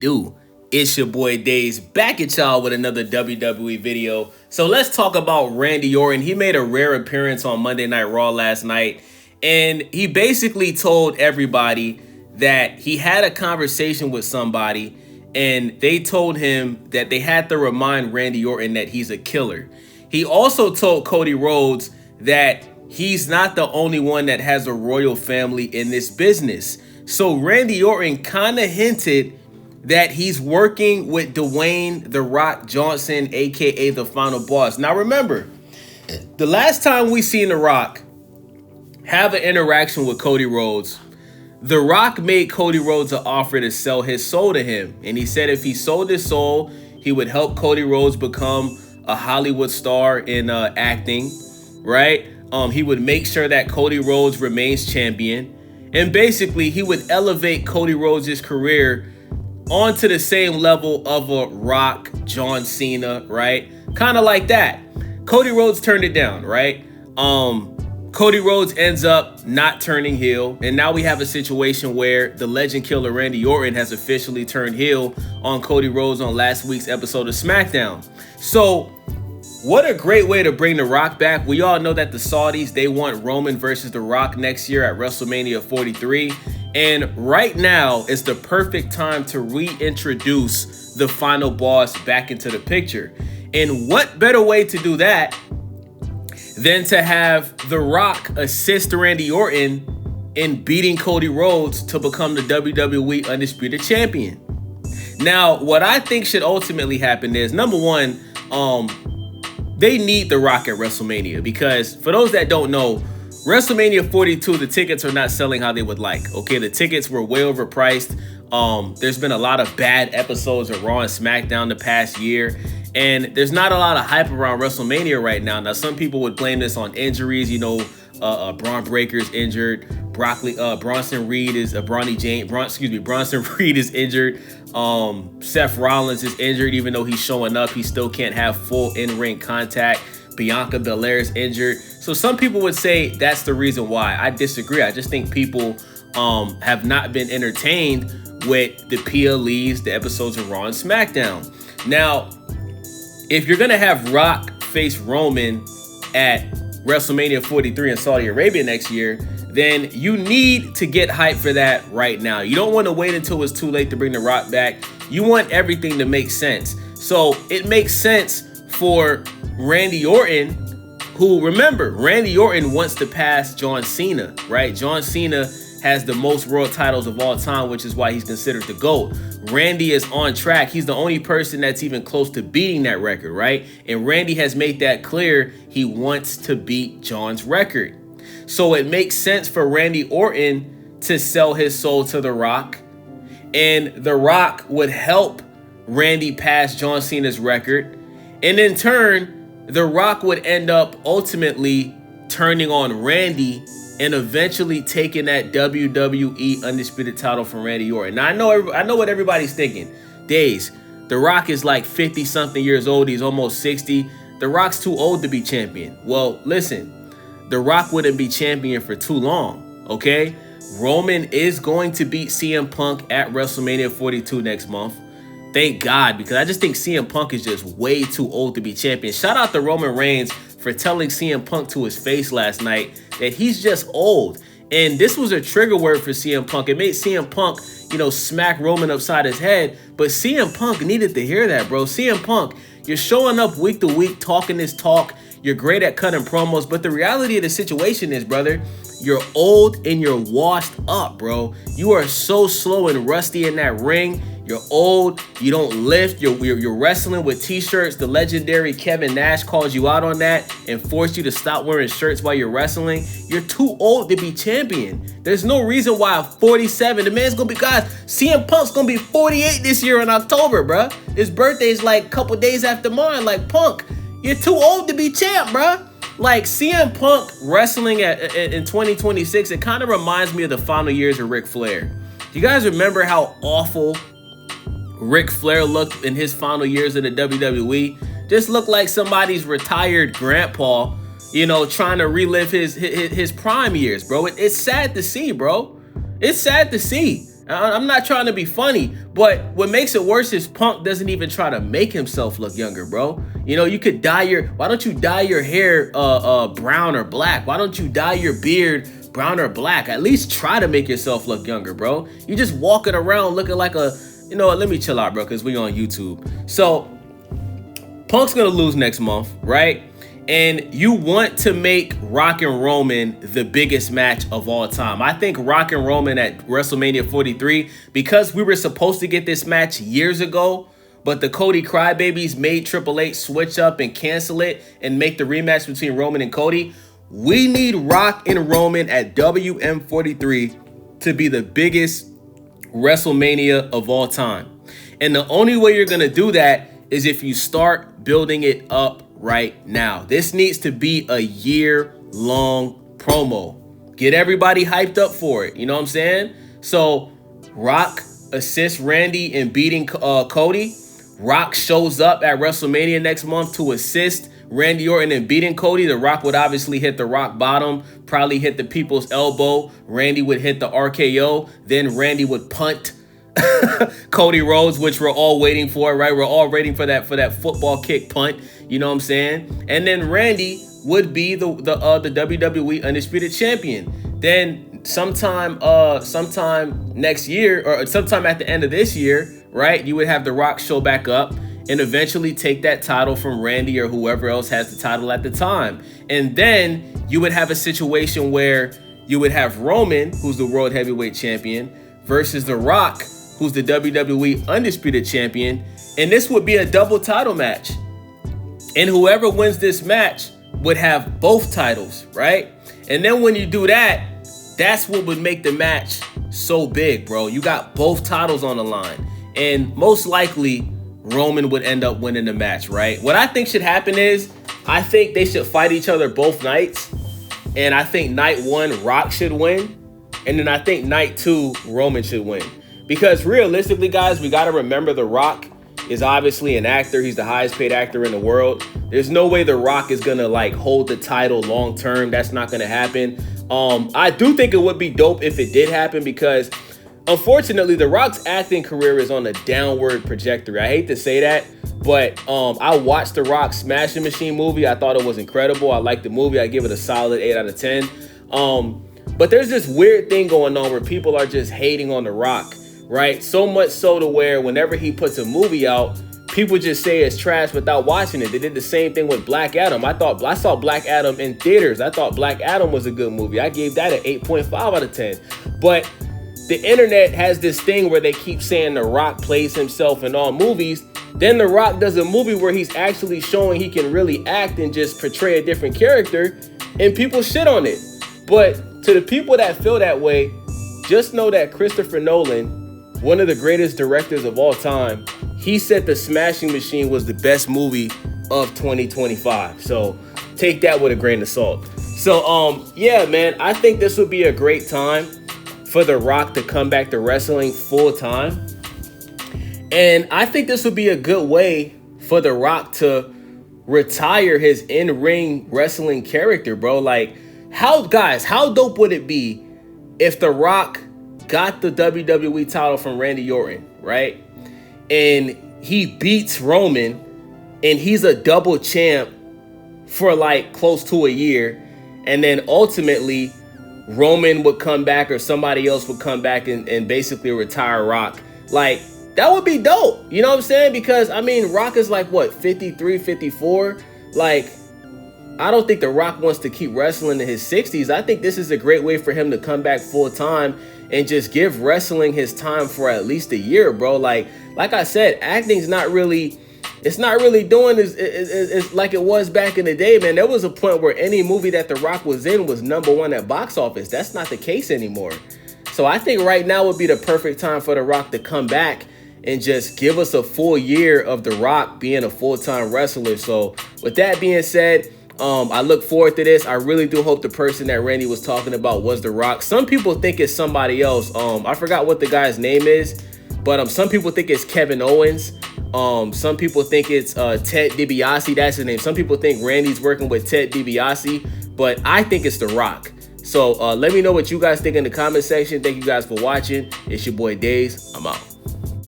do? It's your boy Days back at y'all with another WWE video. So let's talk about Randy Orton. He made a rare appearance on Monday Night Raw last night, and he basically told everybody that he had a conversation with somebody, and they told him that they had to remind Randy Orton that he's a killer. He also told Cody Rhodes that he's not the only one that has a royal family in this business. So Randy Orton kind of hinted that he's working with Dwayne "The Rock" Johnson, aka the Final Boss. Now remember, the last time we seen The Rock have an interaction with Cody Rhodes, The Rock made Cody Rhodes an offer to sell his soul to him. And he said if he sold his soul, he would help Cody Rhodes become a Hollywood star in acting, right? He would make sure that Cody Rhodes remains champion. And basically, he would elevate Cody Rhodes' career onto the same level of a Rock, John Cena, right? Kind of like that. Cody Rhodes turned it down, right? Cody Rhodes ends up not turning heel, and now we have a situation where the legend killer Randy Orton has officially turned heel on Cody Rhodes on last week's episode of SmackDown. So what a great way to bring The Rock back. We all know that the Saudis, they want Roman versus The Rock next year at Wrestlemania 43. And right now is the perfect time to reintroduce the Final Boss back into the picture. And what better way to do that than to have The Rock assist Randy Orton in beating Cody Rhodes to become the WWE Undisputed Champion. Now, what I think should ultimately happen is, number one, they need The Rock at WrestleMania, because for those that don't know, WrestleMania 42, the tickets are not selling how they would like. Okay, the tickets were way overpriced. There's been a lot of bad episodes of Raw and SmackDown the past year, and there's not a lot of hype around WrestleMania right now. Now, some people would blame this on injuries. You know, Braun Breaker's injured. Bronson Reed is Bronson Reed is injured. Seth Rollins is injured. Even though he's showing up, he still can't have full in-ring contact. Bianca Belair is injured. So some people would say that's the reason why. I disagree. I just think people have not been entertained with the PLEs, the episodes of Raw and SmackDown. Now, if you're gonna have Rock face Roman at WrestleMania 43 in Saudi Arabia next year, then you need to get hype for that right now. You don't want to wait until it's too late to bring The Rock back. You want everything to make sense. So it makes sense for Randy Orton, who, remember, Randy Orton wants to pass John Cena, right? John Cena has the most world titles of all time, which is why he's considered the GOAT. Randy is on track. He's the only person that's even close to beating that record, right? And Randy has made that clear. He wants to beat John's record. So it makes sense for Randy Orton to sell his soul to The Rock, and The Rock would help Randy pass John Cena's record. And in turn, The Rock would end up ultimately turning on Randy and eventually taking that WWE Undisputed title from Randy Orton. Now, I know what everybody's thinking. Days, The Rock is like 50-something years old. He's almost 60. The Rock's too old to be champion. Well, listen, The Rock wouldn't be champion for too long, okay? Roman is going to beat CM Punk at WrestleMania 42 next month. Thank God, because I just think CM Punk is just way too old to be champion. Shout out to Roman Reigns for telling CM Punk to his face last night that he's just old. And this was a trigger word for CM Punk. It made CM Punk, smack Roman upside his head. But CM Punk needed to hear that, bro. CM Punk, you're showing up week to week, talking this talk. You're great at cutting promos. But the reality of the situation is, brother, you're old and you're washed up, bro. You are so slow and rusty in that ring. You're old. You don't lift. You're wrestling with t-shirts. The legendary Kevin Nash calls you out on that and forced you to stop wearing shirts while you're wrestling. You're too old to be champion. There's no reason why I'm 47. The man's gonna be, guys, CM Punk's gonna be 48 this year in October, bro. His birthday's like a couple days after mine. Like, Punk, you're too old to be champ, bro. Like, CM Punk wrestling in 2026, it kind of reminds me of the final years of Ric Flair. You guys remember how awful Ric Flair looked in his final years in the WWE? Just looked like somebody's retired grandpa, trying to relive his prime years, bro. It's sad to see, bro. It's sad to see. I'm not trying to be funny, but what makes it worse is Punk doesn't even try to make himself look younger, bro. You know, you could why don't you dye your hair brown or black? Why don't you dye your beard brown or black? At least try to make yourself look younger, bro. You just walking around looking like a, you know what, let me chill out, bro, because we on YouTube. So Punk's gonna lose next month, right? And you want to make Rock and Roman the biggest match of all time. I think Rock and Roman at WrestleMania 43, because we were supposed to get this match years ago, but the Cody Crybabies made Triple H switch up and cancel it and make the rematch between Roman and Cody. We need Rock and Roman at WM43 to be the biggest WrestleMania of all time. And the only way you're going to do that is if you start building it up right now. This needs to be a year-long promo. Get everybody hyped up for it. You know what I'm saying? So Rock assists Randy in beating Cody. Rock shows up at WrestleMania next month to assist Randy Orton in beating Cody. The Rock would obviously hit the rock bottom, probably hit the people's elbow. Randy would hit the RKO. Then Randy would punt Cody Rhodes, which we're all waiting for, right? We're all waiting for that football kick punt. You know what I'm saying? And then Randy would be the WWE Undisputed Champion. Then sometime next year, or sometime at the end of this year, right, you would have The Rock show back up and eventually take that title from Randy or whoever else has the title at the time. And then you would have a situation where you would have Roman, who's the World Heavyweight Champion, versus The Rock, who's the WWE Undisputed Champion. And this would be a double title match. And whoever wins this match would have both titles, right? And then when you do that, that's what would make the match so big, bro. You got both titles on the line. And most likely, Roman would end up winning the match, right? What I think should happen is, I think they should fight each other both nights. And I think night one, Rock should win. And then I think night two, Roman should win. Because realistically, guys, we got to remember The Rock is obviously an actor. He's the highest paid actor in the world. There's no way The Rock is going to like hold the title long term. That's not going to happen. I do think it would be dope if it did happen, because unfortunately, The Rock's acting career is on a downward trajectory. I hate to say that, but I watched The Rock Smashing Machine movie. I thought it was incredible. I liked the movie. I give it a solid 8 out of 10. But there's this weird thing going on where people are just hating on The Rock, right? So much so to where whenever he puts a movie out, people just say it's trash without watching it. They did the same thing with Black Adam. I saw Black Adam in theaters. I thought Black Adam was a good movie. I gave that an 8.5 out of 10. But the internet has this thing where they keep saying The Rock plays himself in all movies. Then The Rock does a movie where he's actually showing he can really act and just portray a different character, and people shit on it. But to the people that feel that way, just know that Christopher Nolan, one of the greatest directors of all time, he said The Smashing Machine was the best movie of 2025. So take that with a grain of salt. So yeah, man, I think this would be a great time for The Rock to come back to wrestling full time. And I think this would be a good way for The Rock to retire his in-ring wrestling character, bro. Like, how dope would it be if The Rock got the WWE title from Randy Orton, right? And he beats Roman, and he's a double champ for like close to a year. And then ultimately, Roman would come back, or somebody else would come back and basically retire Rock. Like, that would be dope. You know what I'm saying? Because, I mean, Rock is like, what, 53, 54? Like, I don't think The Rock wants to keep wrestling in his 60s. I think this is a great way for him to come back full time and just give wrestling his time for at least a year, bro. Like I said, acting's not really... It's not really doing as like it was back in the day, man. There was a point where any movie that The Rock was in was #1 at box office. That's not the case anymore. So I think right now would be the perfect time for The Rock to come back and just give us a full year of The Rock being a full-time wrestler. So with that being said, I look forward to this. I really do hope the person that Randy was talking about was The Rock. Some people think it's somebody else. I forgot what the guy's name is, but some people think it's Kevin Owens. Some people think it's Ted DiBiase. That's his name. Some people think Randy's working with Ted DiBiase, but I think it's The Rock. So let me know what you guys think in the comment section. Thank you guys for watching. It's your boy Days. I'm out.